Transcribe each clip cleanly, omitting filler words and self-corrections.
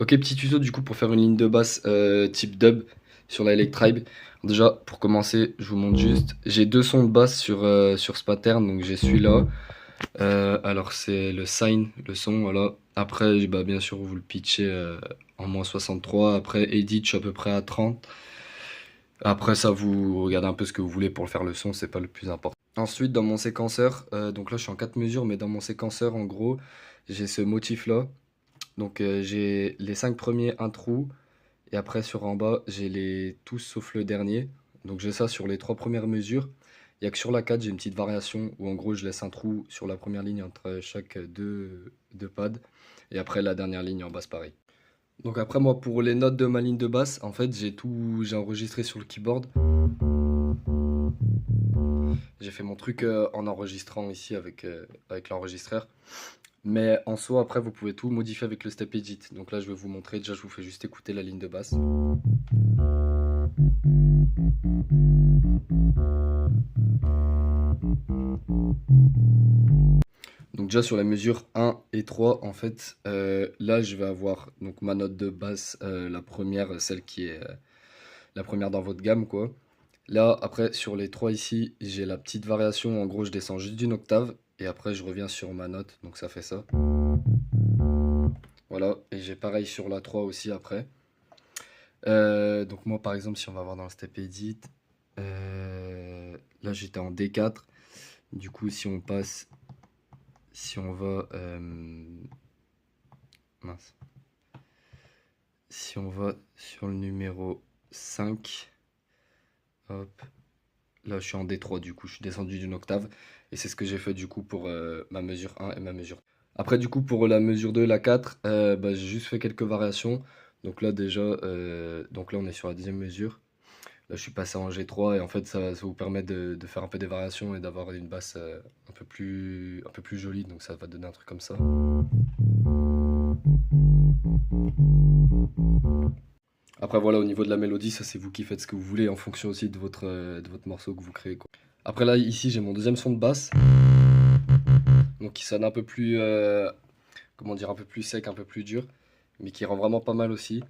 Ok, petit tuto du coup pour faire une ligne de basse type dub sur la Electribe. Déjà, pour commencer, je vous montre juste. J'ai deux sons de basse sur ce pattern, donc j'ai celui-là. Alors c'est le Sine, le son, voilà. Après, bah, bien sûr, vous le pitchez en -63. Après, edit, je suis à peu près à 30. Après ça, vous regardez un peu ce que vous voulez pour le faire le son, c'est pas le plus important. Ensuite, dans mon séquenceur, donc là je suis en 4 mesures, mais dans mon séquenceur, en gros, j'ai ce motif-là. Donc j'ai les 5 premiers, un trou, et après sur en bas, j'ai les tous sauf le dernier. Donc j'ai ça sur les 3 premières mesures. Il y a que sur la 4, j'ai une petite variation où en gros je laisse un trou sur la première ligne entre chaque deux pads. Et après la dernière ligne en basse pareil. Donc après moi pour les notes de ma ligne de basse, en fait j'ai enregistré sur le keyboard. J'ai fait mon truc en enregistrant ici avec l'enregistreur. Mais en soi, après, vous pouvez tout modifier avec le step edit. Donc là, je vais vous montrer. Déjà, je vous fais juste écouter la ligne de basse. Donc déjà sur la mesure 1 et 3, en fait, là, je vais avoir donc ma note de basse, la première, celle qui est la première dans votre gamme, quoi. Là, après, sur les 3 ici, j'ai la petite variation. En gros, je descends juste d'une octave. Et après, je reviens sur ma note. Donc ça fait ça. Voilà. Et j'ai pareil sur la 3 aussi après. Donc moi par exemple si on va voir dans le step edit, là j'étais en D4, du coup si on passe, si on va, mince, si on va sur le numéro 5, hop, là je suis en D3 du coup, je suis descendu d'une octave, et c'est ce que j'ai fait du coup pour ma mesure 1 et ma mesure. Après du coup pour la mesure 2 la 4, bah, j'ai juste fait quelques variations, donc là déjà, donc là on est sur la deuxième mesure. Là, je suis passé en G3 et en fait, ça vous permet de faire un peu des variations et d'avoir une basse un peu plus jolie. Donc, ça va donner un truc comme ça. Après, voilà, au niveau de la mélodie, ça, c'est vous qui faites ce que vous voulez en fonction aussi de votre morceau que vous créez, quoi. Après, là, ici, j'ai mon deuxième son de basse. Donc, qui sonne un peu plus, comment dire, un peu plus sec, un peu plus dur. Mais qui rend vraiment pas mal aussi.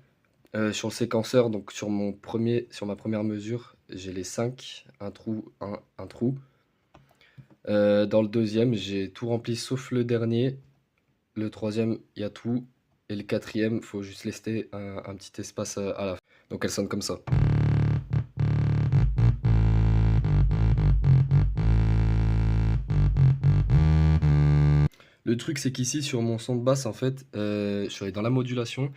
Sur le séquenceur, donc sur ma première mesure, j'ai les 5, un trou, un trou. Dans le deuxième, j'ai tout rempli sauf le dernier. Le troisième, il y a tout. Et le quatrième, faut juste laisser un petit espace à la fin. Donc elle sonne comme ça. Le truc, c'est qu'ici, sur mon son de basse, en fait, je suis allé dans la modulation